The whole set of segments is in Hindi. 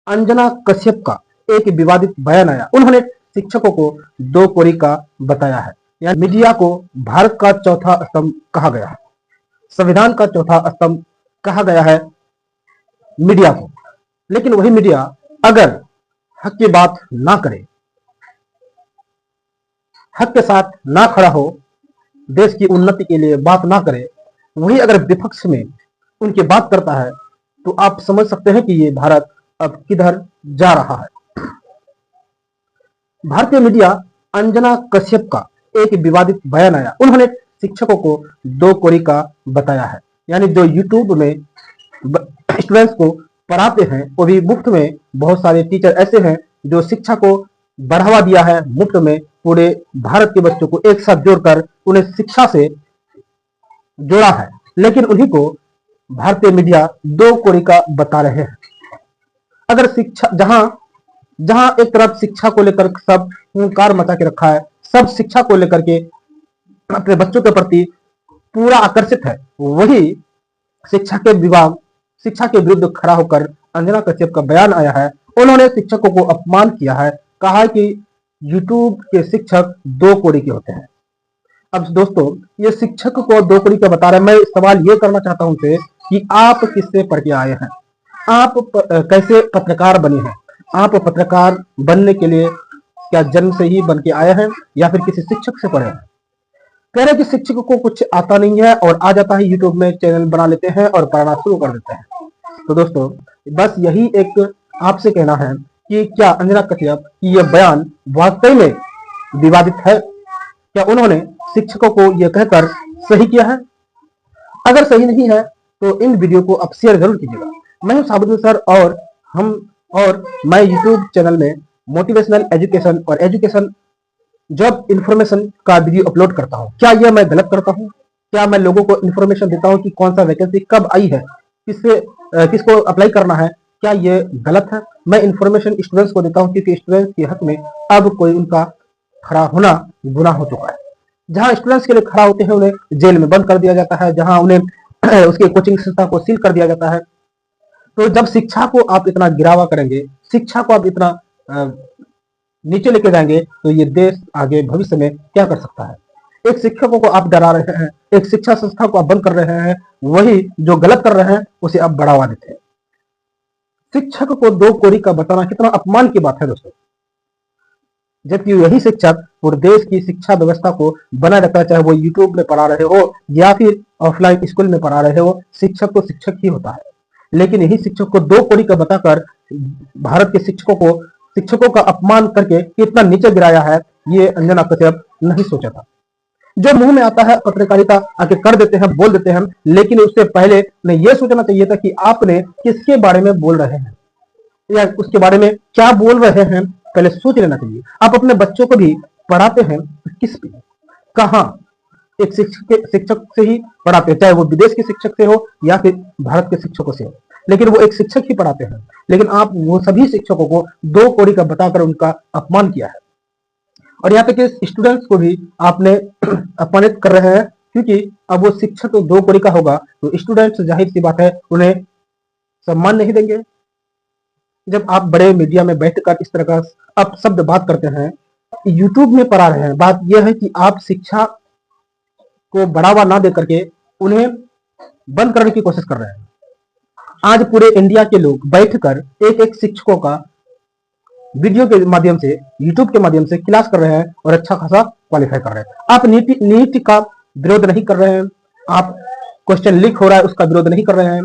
अंजना कश्यप का एक विवादित बयान आया। उन्होंने शिक्षकों को दो कोरी का बताया है। यानी मीडिया को भारत का चौथा स्तंभ कहा गया है, संविधान का चौथा स्तंभ कहा गया है मीडिया को। लेकिन वही मीडिया अगर हक की बात ना करे, हक के साथ ना खड़ा हो, देश की उन्नति के लिए बात ना करे, वही अगर विपक्ष में उनकी बात करता है, तो आप समझ सकते हैं कि ये भारत अब किधर जा रहा है। भारतीय मीडिया अंजना कश्यप का एक विवादित बयान आया। उन्होंने शिक्षकों को दो कोरी का बताया है। यानी जो यूट्यूब में स्टूडेंट्स को पढ़ाते हैं, वो भी मुफ्त में। बहुत सारे टीचर ऐसे हैं जो शिक्षा को बढ़ावा दिया है मुफ्त में, पूरे भारत के बच्चों को एक साथ जोड़कर उन्हें शिक्षा से जोड़ा है। लेकिन उन्हीं को भारतीय मीडिया दो कोरी का बता रहे हैं। अगर शिक्षा जहां एक तरफ शिक्षा को लेकर सब हुंकार मचा के रखा है, सब शिक्षा को लेकर के अपने बच्चों के प्रति पूरा आकर्षित है, वही शिक्षा के विरुद्ध खड़ा होकर अंजना कश्यप का बयान आया है। उन्होंने शिक्षकों को अपमान किया है, कहा है कि यूट्यूब के शिक्षक दो कोरी के होते हैं। अब दोस्तों, ये शिक्षक को दो कोरी का बता रहे हैं। मैं सवाल ये करना चाहता हूं उनसे कि आप किससे पढ़ के आए हैं, आप कैसे पत्रकार बने हैं, आप पत्रकार बनने के लिए क्या जन्म से ही बन के आए हैं या फिर किसी शिक्षक से पढ़े हैं। कह रहे कि शिक्षक को कुछ आता नहीं है और आ जाता है, यूट्यूब में चैनल बना लेते हैं और पढ़ाना शुरू कर देते हैं। तो दोस्तों, बस यही एक आपसे कहना है कि क्या अंजना कश्यप की यह बयान वाकई में विवादित है? क्या उन्होंने शिक्षकों को यह कहकर सही किया है? अगर सही नहीं है तो इन वीडियो को आप शेयर जरूर कीजिएगा। मैं हूं साबुद्दीन सर और मैं यूट्यूब चैनल में मोटिवेशनल एजुकेशन और एजुकेशन जॉब इन्फॉर्मेशन का वीडियो अपलोड करता हूं। क्या यह मैं गलत करता हूं? क्या मैं लोगों को इन्फॉर्मेशन देता हूं कि कौन सा वैकेंसी कब आई है, किसको अप्लाई करना है? क्या ये गलत है? मैं इन्फॉर्मेशन स्टूडेंट्स को देता हूं क्योंकि स्टूडेंट्स के हक में अब कोई उनका खड़ा होना गुनाह हो चुका है। जहां स्टूडेंट्स के लिए खड़ा होते हैं उन्हें जेल में बंद कर दिया जाता है, जहां उन्हें उसके कोचिंग संस्था को सील कर दिया जाता है। तो जब शिक्षा को आप इतना गिरावा करेंगे, शिक्षा को आप इतना नीचे लेके जाएंगे, तो ये देश आगे भविष्य में क्या कर सकता है? एक शिक्षकों को आप डरा रहे हैं, एक शिक्षा संस्था को आप बंद कर रहे हैं, वही जो गलत कर रहे हैं उसे आप बढ़ावा देते हैं। शिक्षक को दो कोरी का बताना कितना अपमान की बात है दोस्तों। जबकि यही शिक्षक पूरे देश की शिक्षा व्यवस्था को बनाए रखता है, चाहे वो यूट्यूब में पढ़ा रहे हो या फिर ऑफलाइन स्कूल में पढ़ा रहे हो, शिक्षक तो शिक्षक ही होता है। लेकिन यही शिक्षक को दो कोरी का बताकर भारत के शिक्षकों का अपमान करके कितना नीचे गिराया है, ये अंजना कश्यप नहीं सोचा था। जो मुंह में आता है पत्रकारिता आके कर देते हैं, बोल देते हैं, लेकिन उससे पहले उन्हें यह सोचना चाहिए था कि आपने किसके बारे में बोल रहे हैं या उसके बारे में क्या बोल रहे हैं, पहले सोच लेना चाहिए। आप अपने बच्चों को भी पढ़ाते हैं तो किस पे, कहां? एक शिक्षक से ही पढ़ाते हैं, चाहे वो विदेश के शिक्षक से हो या फिर भारत के शिक्षकों से हो, लेकिन वो एक शिक्षक ही पढ़ाते हैं। लेकिन आप वो सभी शिक्षकों को दो कोरी का बताकर उनका अपमान किया है। और यहाँ पे के स्टूडेंट्स को भी आपने अपमानित कर रहे हैं, क्योंकि अब वो शिक्षक दो कोरी का होगा तो स्टूडेंट्स जाहिर सी बात है उन्हें सम्मान नहीं देंगे। जब आप बड़े मीडिया में बैठकर इस तरह का आप शब्द बात करते हैं, यूट्यूब में पढ़ा रहे हैं, बात यह है कि आप शिक्षा को बढ़ावा ना दे करके उन्हें बंद करने की कोशिश कर रहे हैं। आज पूरे इंडिया के लोग बैठकर एक एक शिक्षकों का वीडियो के माध्यम से, यूट्यूब के माध्यम से क्लास कर रहे हैं और अच्छा खासा क्वालिफाई कर रहे हैं। आप नीट का विरोध नहीं कर रहे हैं, आप क्वेश्चन लीक हो रहा है उसका विरोध नहीं कर रहे हैं,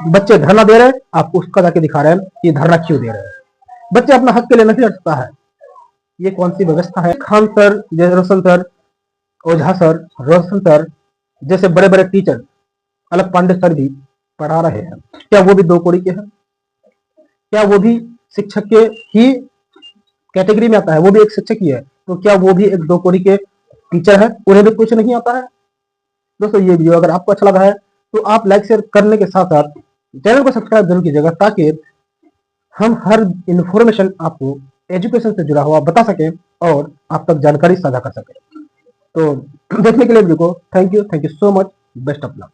बच्चे धरना दे रहे हैं, आप उसका जाके दिखा रहे हैं कि धरना क्यों दे रहे हैं। बच्चे अपना हक के लिए नहीं लड़ सकता है, ये कौन सी व्यवस्था है? खान सर, रोशन सर, ओझा सर, रोशन सर जैसे बड़े बड़े टीचर, अलग पांडे सर भी पढ़ा रहे हैं। क्या वो भी दो कोरी के हैं? क्या वो भी शिक्षक के ही कैटेगरी में आता है? वो भी एक शिक्षक ही है, तो क्या वो भी एक दो कोरी के टीचर है? उन्हें भी कुछ नहीं आता है? दोस्तों, ये वीडियो अगर आपको अच्छा लगा है तो आप लाइक शेयर करने के साथ साथ चैनल को सब्सक्राइब जरूर कीजिएगा, ताकि हम हर इंफॉर्मेशन आपको एजुकेशन से जुड़ा हुआ बता सके और आप तक जानकारी साझा कर सके। तो देखने के लिए वीडियो को thank you so much, best of luck.